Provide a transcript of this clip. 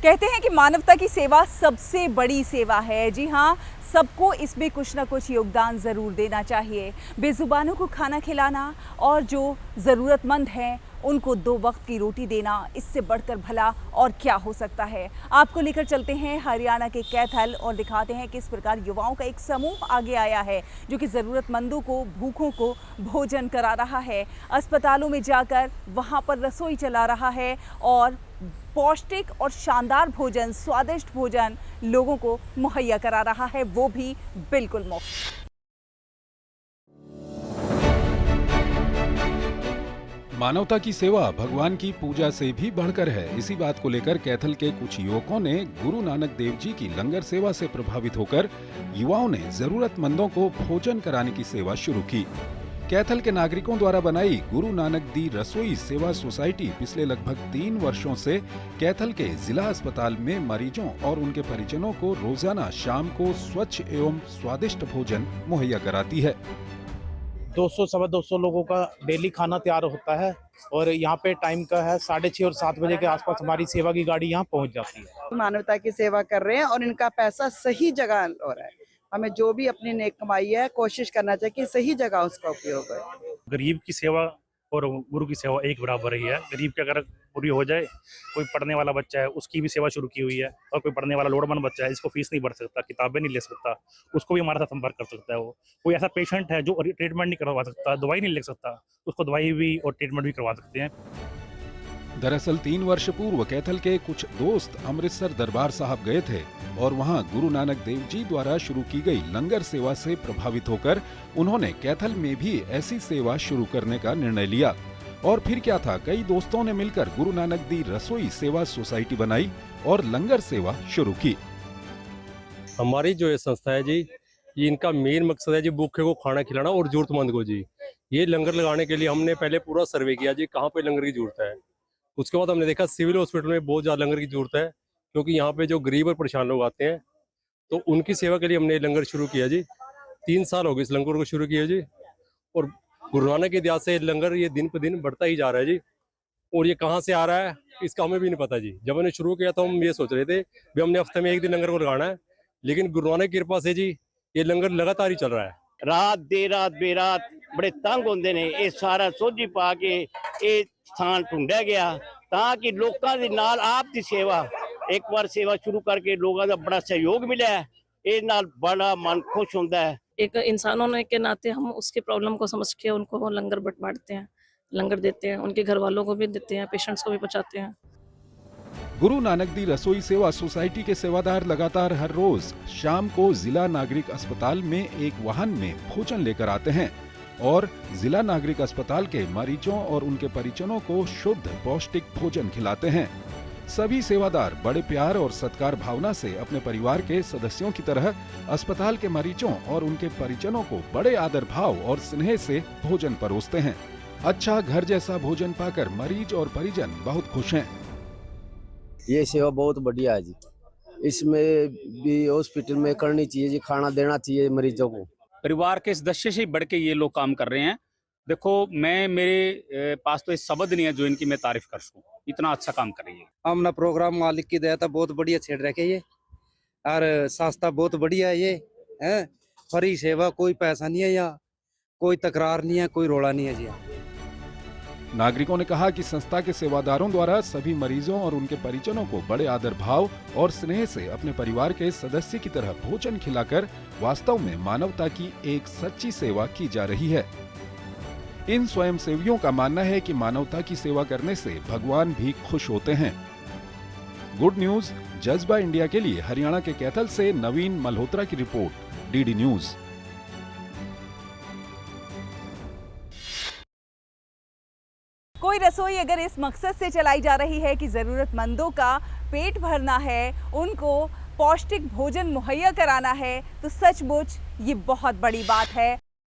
कहते हैं कि मानवता की सेवा सबसे बड़ी सेवा है। जी हाँ, सबको इसमें कुछ ना कुछ योगदान ज़रूर देना चाहिए। बेज़ुबानों को खाना खिलाना और जो ज़रूरतमंद हैं उनको 2 वक्त की रोटी देना, इससे बढ़कर भला और क्या हो सकता है। आपको लेकर चलते हैं हरियाणा के कैथल और दिखाते हैं किस प्रकार युवाओं का एक समूह आगे आया है जो कि ज़रूरतमंदों को, भूखों को भोजन करा रहा है। अस्पतालों में जाकर वहाँ पर रसोई चला रहा है और पौष्टिक और शानदार भोजन, स्वादिष्ट भोजन लोगों को मुहैया करा रहा है, वो भी बिल्कुल मुफ्त। मानवता की सेवा भगवान की पूजा से भी बढ़कर है। इसी बात को लेकर कैथल के कुछ युवकों ने गुरु नानक देव जी की लंगर सेवा से प्रभावित होकर युवाओं ने जरूरतमंदों को भोजन कराने की सेवा शुरू की। कैथल के नागरिकों द्वारा बनाई गुरु नानक दी रसोई सेवा सोसाइटी पिछले लगभग 3 वर्षों से कैथल के जिला अस्पताल में मरीजों और उनके परिजनों को रोजाना शाम को स्वच्छ एवं स्वादिष्ट भोजन मुहैया कराती है। 200 सवा 200 लोगों का डेली खाना तैयार होता है और यहाँ पे टाइम का है 6:30 और 7 बजे के आसपास हमारी सेवा की गाड़ी यहाँ पहुँच जाती है। मानवता की सेवा कर रहे हैं और इनका पैसा सही जगह हो रहा है। हमें जो भी अपनी नेक कमाई है कोशिश करना चाहिए कि सही जगह उसका उपयोग हो। गरीब की सेवा और गुरु की सेवा एक बराबर ही है। गरीब की अगर पूरी हो जाए, कोई पढ़ने वाला बच्चा है उसकी भी सेवा शुरू की हुई है, और कोई पढ़ने वाला लोड़मंद बच्चा है जिसको फीस नहीं भर सकता, किताबें नहीं ले सकता, उसको भी हमारे साथ संपर्क कर सकता है। वो कोई ऐसा पेशेंट है जो ट्रीटमेंट नहीं करवा सकता, दवाई नहीं ले सकता, उसको दवाई भी और ट्रीटमेंट भी करवा सकते हैं। दरअसल 3 वर्ष पूर्व कैथल के कुछ दोस्त अमृतसर दरबार साहब गए थे और वहां गुरु नानक देव जी द्वारा शुरू की गई लंगर सेवा से प्रभावित होकर उन्होंने कैथल में भी ऐसी सेवा शुरू करने का निर्णय लिया। और फिर क्या था, कई दोस्तों ने मिलकर गुरु नानक दी रसोई सेवा सोसाइटी बनाई और लंगर सेवा शुरू की। हमारी जो ये संस्था है जी, ये इनका मेन मकसद है जी भूखे को खाना खिलाना और जरूरतमंद को जी। ये लंगर लगाने के लिए हमने पहले पूरा सर्वे किया जी कहाँ पे लंगर की जरूरत है। उसके बाद हमने देखा सिविल हॉस्पिटल में बहुत ज़्यादा लंगर की जरूरत है, क्योंकि यहाँ पे जो गरीब और परेशान लोग आते हैं, तो उनकी सेवा के लिए हमने लंगर शुरू किया जी। 3 साल हो गए इस लंगर को शुरू किया जी, और गुरु नानक की दया से लंगर ये दिन पर दिन बढ़ता ही जा रहा है जी। और ये कहाँ से आ रहा है इसका हमें भी नहीं पता जी। जब हमने शुरू किया तो हम ये सोच रहे थे भी हमने हफ्ते में 1 दिन लंगर को लगाना है, लेकिन गुरु नानक की कृपा से जी ये लंगर लगातार ही चल रहा है। रात देर रात बेरात बड़े तंग होंदे ने, ये सारा सोझी पा के ये स्थान ढूंढा गया ताकि लोगों के नाल आप दी सेवा एक बार सेवा शुरू करके लोगों का बड़ा सहयोग मिला है, ये नाल बड़ा मन खुश होता है। एक इंसान होने के नाते हम उसकी प्रॉब्लम को समझ के उनको लंगर बांटते हैं, लंगर देते हैं, उनके घर वालों को भी देते हैं, पेशेंट्स को भी पहुंचाते हैं। गुरु नानक दी रसोई सेवा सोसाइटी के सेवादार लगातार हर रोज शाम को जिला नागरिक अस्पताल में एक वाहन में भोजन लेकर आते हैं और जिला नागरिक अस्पताल के मरीजों और उनके परिजनों को शुद्ध पौष्टिक भोजन खिलाते हैं। सभी सेवादार बड़े प्यार और सत्कार भावना से अपने परिवार के सदस्यों की तरह अस्पताल के मरीजों और उनके परिजनों को बड़े आदर भाव और स्नेह से भोजन परोसते हैं। अच्छा घर जैसा भोजन पाकर मरीज और परिजन बहुत खुश हैं। ये सेवा बहुत बढ़िया है जी, इसमें भी हॉस्पिटल में करनी चाहिए जी, खाना देना चाहिए मरीजों को। परिवार के सदस्य से बढ़ के ये लोग काम कर रहे हैं। देखो मेरे पास तो इस शब्द नहीं है जो इनकी मैं तारीफ कर सकूं, इतना अच्छा काम कर रही है। हमने प्रोग्राम मालिक की दया था बहुत बढ़िया छेड़ रखे ये, और संस्था बहुत बढ़िया है ये है। फ्री सेवा, कोई पैसा नहीं है यहाँ, कोई तकरार नहीं है, कोई रोड़ा नहीं है जी। नागरिकों ने कहा कि संस्था के सेवादारों द्वारा सभी मरीजों और उनके परिजनों को बड़े आदर भाव और स्नेह से अपने परिवार के सदस्य की तरह भोजन खिलाकर वास्तव में मानवता की एक सच्ची सेवा की जा रही है। इन स्वयंसेवियों का मानना है कि मानवता की सेवा करने से भगवान भी खुश होते हैं। गुड न्यूज जज्बा इंडिया के लिए हरियाणा के कैथल से नवीन मल्होत्रा की रिपोर्ट, डीडी न्यूज। कोई रसोई अगर इस मकसद से चलाई जा रही है कि ज़रूरतमंदों का पेट भरना है, उनको पौष्टिक भोजन मुहैया कराना है, तो सचमुच ये बहुत बड़ी बात है।